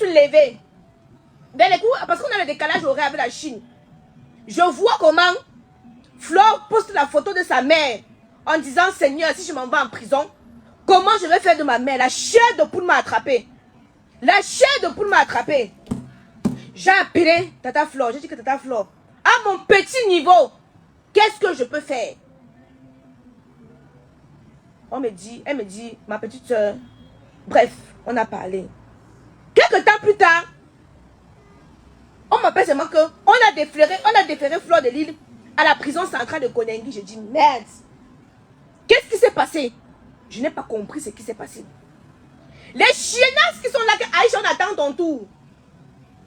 lever. Dans les coups, parce qu'on a le décalage horaire avec la Chine. Je vois comment Flore poste la photo de sa mère en disant, Seigneur, si je m'en vais en prison, comment je vais faire de ma mère? La chair de poule m'a attrapé. La chair de poule m'a attrapé. J'ai appelé Tata Flore. J'ai dit que Tata Flore, à mon petit niveau, qu'est-ce que je peux faire? Elle me dit, ma petite soeur, bref, on a parlé. Quelques temps plus tard, on m'appelle seulement que on a déféré Flore de Lille à la prison centrale de Konengi. Je dis, merde, qu'est-ce qui s'est passé? Je n'ai pas compris ce qui s'est passé. Les chiennasses qui sont là, que Aïcha, on attend ton tour.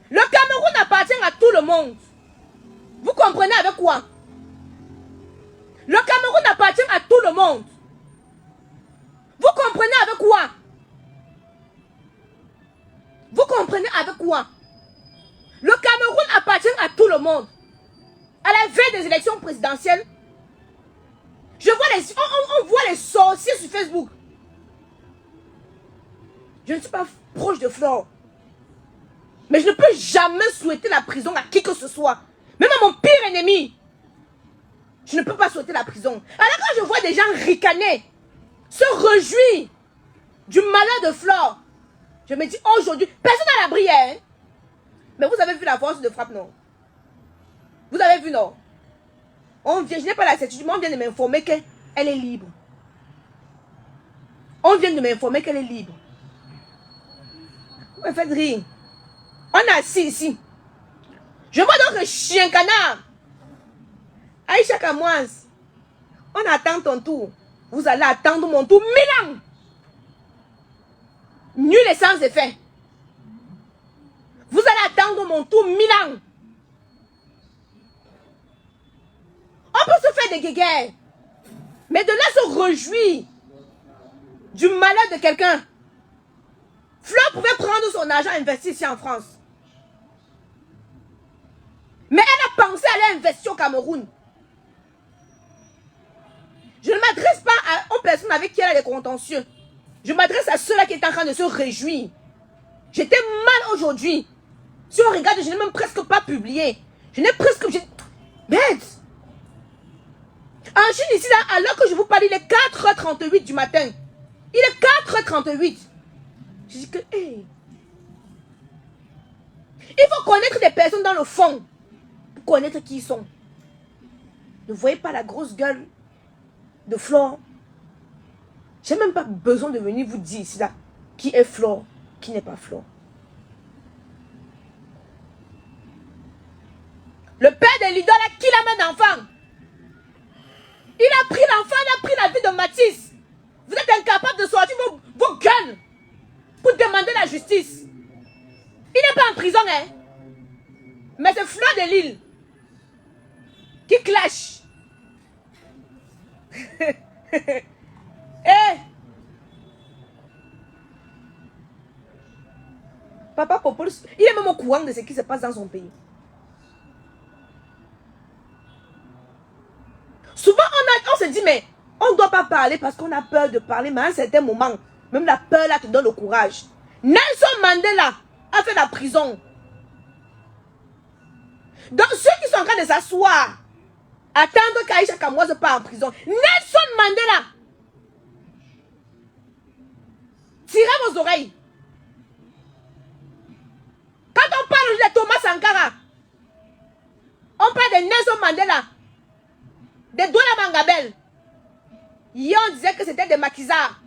Le Cameroun appartient à tout le monde. Vous comprenez avec quoi? Le Cameroun appartient à tout le monde. Vous comprenez avec quoi? Vous comprenez avec quoi? Le Cameroun appartient à tout le monde. À la veille des élections présidentielles, on voit les sorciers sur Facebook. Je ne suis pas proche de Flore. Mais je ne peux jamais souhaiter la prison à qui que ce soit. Même à mon pire ennemi. Je ne peux pas souhaiter la prison. Alors quand je vois des gens ricaner, se réjouir du malheur de Flore, je me dis aujourd'hui, personne n'a la brière. Mais vous avez vu la force de frappe, non? Vous avez vu, non? Je n'ai pas la certitude, mais on vient de m'informer qu'elle est libre. On vient de m'informer qu'elle est libre. Vous me faites rire. On est assis ici. Je vois donc un chien canard. Aïcha Kamoise, on attend ton tour. Vous allez attendre mon tour 1000 ans. Nul et sans effet. Vous allez attendre mon tour 1000 ans. On peut se faire des guéguerres. Mais de là se réjouir du malheur de quelqu'un. Flore pouvait prendre son argent et investir ici en France. Mais elle a pensé à aller investir au Cameroun. Je ne m'adresse pas aux personnes avec qui elle a des contentieux. Je m'adresse à ceux-là qui sont en train de se réjouir. J'étais mal aujourd'hui. Si on regarde, je n'ai même presque pas publié. Je n'ai presque... Bête. En Chine, ici, là, alors que je vous parle, il est 4h38 du matin. Il est 4h38. Je dis que, hey. Il faut connaître des personnes dans le fond. Pour connaître qui ils sont. Ne voyez pas la grosse gueule de Flore. J'ai même pas besoin de venir vous dire ici, là, qui est Flore, qui n'est pas Flore. Le père de l'idole a qui la main d'enfant? Il a pris l'enfant, il a pris la vie de Mathis. Vous êtes incapable de sortir vos gueules pour demander la justice. Il n'est pas en prison, hein. Mais c'est Flore de Lille qui clash. Eh! Papa Popol, il est même au courant de ce qui se passe dans son pays. Souvent, on se dit, mais on ne doit pas parler parce qu'on a peur de parler. Mais à un certain moment, même la peur là te donne le courage. Nelson Mandela a fait la prison. Donc, ceux qui sont en train de s'asseoir, attendre qu'Aïcha Kamoise part en prison. Nelson Mandela, tirez vos oreilles. Quand on parle de Thomas Sankara, on parle de Nelson Mandela, de Douala Mangabel. Hier, on disait que c'était des maquisards.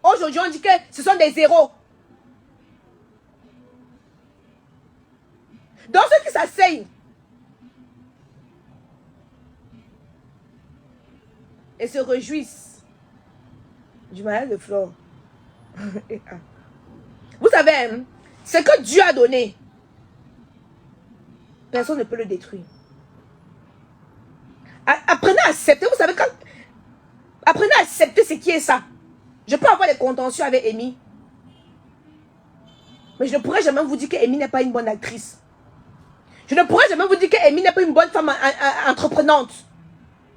Aujourd'hui, on dit que ce sont des héros. Donc, ceux qui s'asseyent et se réjouissent du mariage de Flore. Vous savez, hein, ce que Dieu a donné, personne ne peut le détruire. Apprenez à accepter, vous savez, apprenez à accepter ce qui est ça. Je peux avoir des contentieux avec Amy, mais je ne pourrais jamais vous dire que Amy n'est pas une bonne actrice. Je ne pourrais jamais vous dire que Amy n'est pas une bonne femme entreprenante.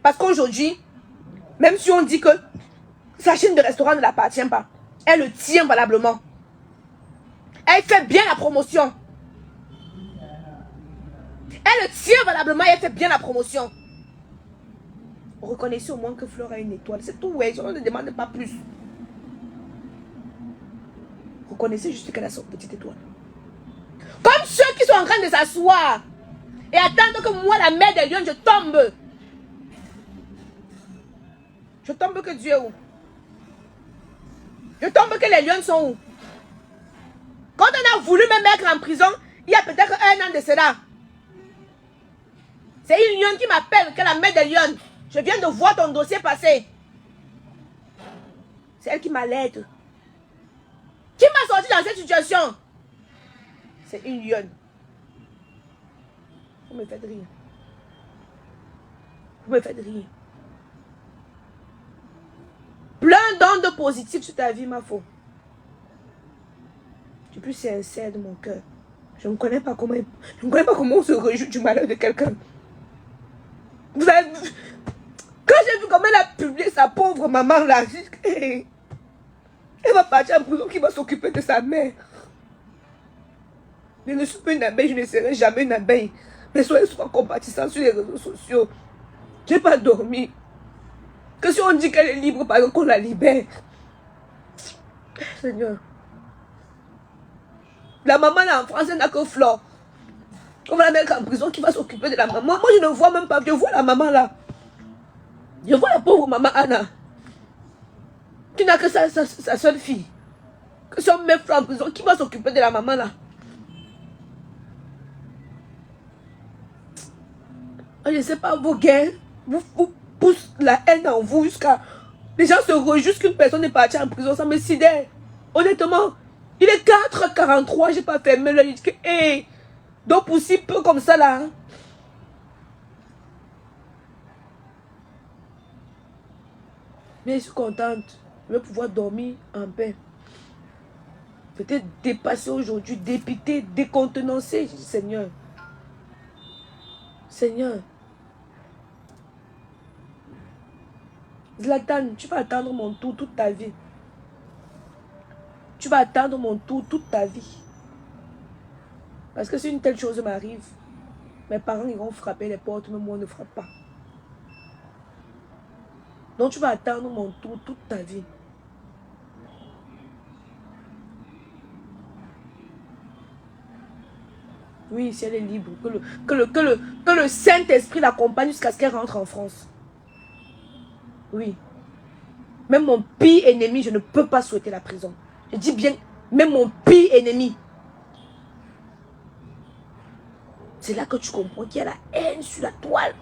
Parce qu'aujourd'hui, même si on dit que sa chaîne de restaurant ne l'appartient pas, elle le tient valablement. Elle fait bien la promotion. Elle tient valablement et elle fait bien la promotion. Reconnaissez au moins que Fleur a une étoile. C'est tout, ouais. On ne demande pas plus. Reconnaissez juste qu'elle a son petite étoile. Comme ceux qui sont en train de s'asseoir et attendent que moi, la mère des lions, je tombe. Je tombe que Dieu est où? Je tombe que les lions sont où? Quand on a voulu me mettre en prison, il y a peut-être 1 an de cela. C'est une lionne qui m'appelle, que la mère des lions. Je viens de voir ton dossier passer. C'est elle qui m'aide. Qui m'a sorti dans cette situation? C'est une lionne. Vous me faites rire. Vous me faites rire. Plein d'ondes positives sur ta vie, ma faux. Tu es plus sincère de mon cœur. Je ne connais pas comment on se réjouit du malheur de quelqu'un. Vous avez vu? Quand j'ai vu comment elle a publié sa pauvre maman là, elle va partir en prison, qui va s'occuper de sa mère. Je ne suis pas une abeille, je ne serai jamais une abeille. Mais soyez compatissants sur les réseaux sociaux. Je n'ai pas dormi. Que si on dit qu'elle est libre, par exemple, qu'on la libère. Seigneur. La maman là en France, elle n'a que Flore. On va la mettre en prison, qui va s'occuper de la maman. Moi, je ne vois même pas. Je vois la maman là. Je vois la pauvre maman Anna. Qui n'a que sa seule fille. Que si on met Flore en prison, qui va s'occuper de la maman là? Je ne sais pas, vos guerres vous poussent la haine en vous jusqu'à... Les gens se réjouissent qu'une personne est partie en prison, ça me sidère. Honnêtement, il est 4h43, j'ai pas fermé l'œil. Je dis que, hey, donc pour si peu comme ça là. Hein. Mais je suis contente. Je vais pouvoir dormir en paix. Peut-être dépasser aujourd'hui, dépiter, décontenancer. Je dis, Seigneur. Seigneur. Zlatan, tu vas attendre mon tour toute ta vie. Tu vas attendre mon tour toute ta vie. Parce que si une telle chose m'arrive, mes parents iront frapper les portes, mais moi on ne frappe pas. Donc tu vas attendre mon tour toute ta vie. Oui, si elle est libre, que le Saint-Esprit l'accompagne jusqu'à ce qu'elle rentre en France. Oui. Même mon pire ennemi, je ne peux pas souhaiter la prison. Je dis bien, même mon pire ennemi. C'est là que tu comprends qu'il y a la haine sur la toile.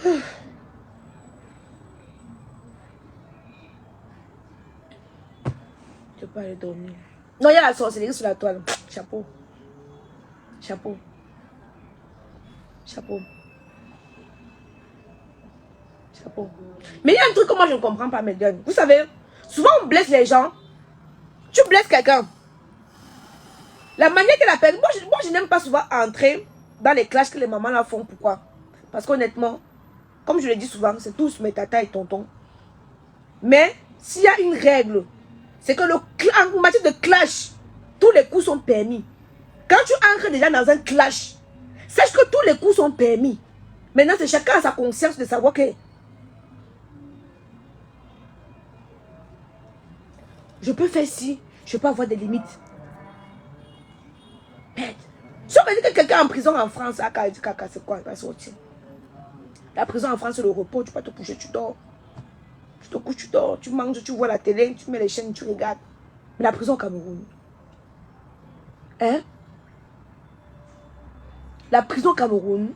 Je ne peux pas aller dormir. Non, il y a la sorcellerie sur la toile. Chapeau. Chapeau. Chapeau. Chapeau. Mais il y a un truc que moi je ne comprends pas, mesdames. Vous savez, souvent on blesse les gens. Tu blesses quelqu'un. La manière que la personne... Moi je n'aime pas souvent entrer dans les clashs que les mamans là font. Pourquoi? Parce qu'honnêtement, comme je le dis souvent, c'est tous mes tatas et tontons. Mais s'il y a une règle, c'est que en matière de clash, tous les coups sont permis. Quand tu entres déjà dans un clash, sache que tous les coups sont permis. Maintenant, c'est chacun à sa conscience de savoir que je peux faire ci, je peux avoir des limites. Merde. Si on me dit que quelqu'un est en prison en France, c'est quoi? Il va sortir. La prison en France, c'est le repos. Tu peux te coucher, tu dors. Tu te couches, tu dors. Tu manges, tu vois la télé, tu mets les chaînes, tu regardes. Mais la prison au Cameroun. Hein? La prison au Cameroun.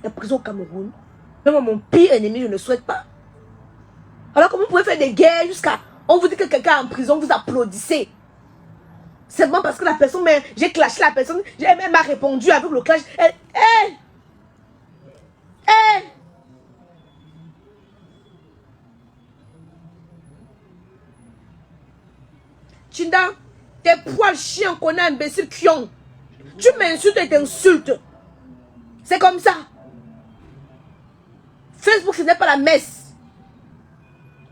La prison au Cameroun. Même mon pire ennemi, je ne souhaite pas. Alors comment vous pouvez faire des guerres jusqu'à... On vous dit que quelqu'un est en prison, vous applaudissez. Seulement parce que la personne... J'ai clashé la personne. Elle m'a répondu avec le clash. Chinda, tes poils chiens qu'on a imbécile kion. Tu m'insultes et t'insultes. C'est comme ça. Fais Facebook, ce n'est pas la messe.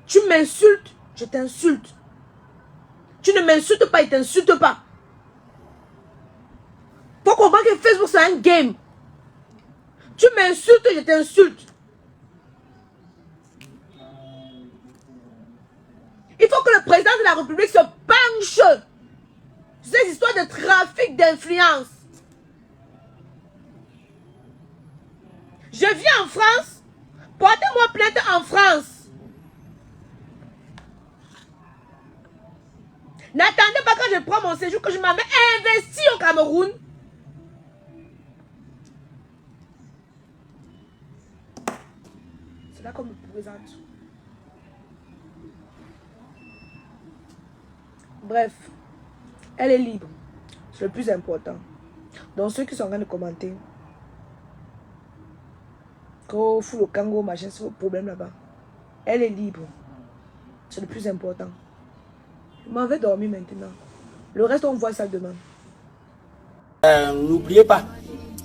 Tu m'insultes, je t'insulte. Tu ne m'insultes pas, il ne t'insulte pas. Faut comprendre que Facebook, c'est un game. Tu m'insultes, je t'insulte. Il faut que le président de la République se penche sur ces histoires de trafic d'influence. Je viens en France, portez-moi plainte en France. N'attendez pas quand je prends mon séjour que je m'en vais investir au Cameroun. C'est là qu'on me présente. Bref, elle est libre. C'est le plus important. Donc ceux qui sont en train de commenter, quand fout le Congo, machin, c'est le problème là-bas. Elle est libre. C'est le plus important. Je m'en vais dormir maintenant. Le reste, on voit ça demain. N'oubliez pas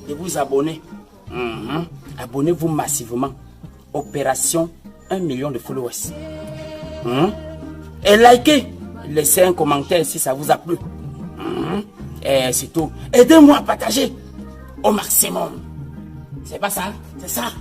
de vous abonner. Abonnez-vous massivement. Opération 1 million de followers. Et likez. Laissez un commentaire si ça vous a plu. Et c'est tout. Aidez-moi à partager au maximum. C'est pas ça? C'est ça.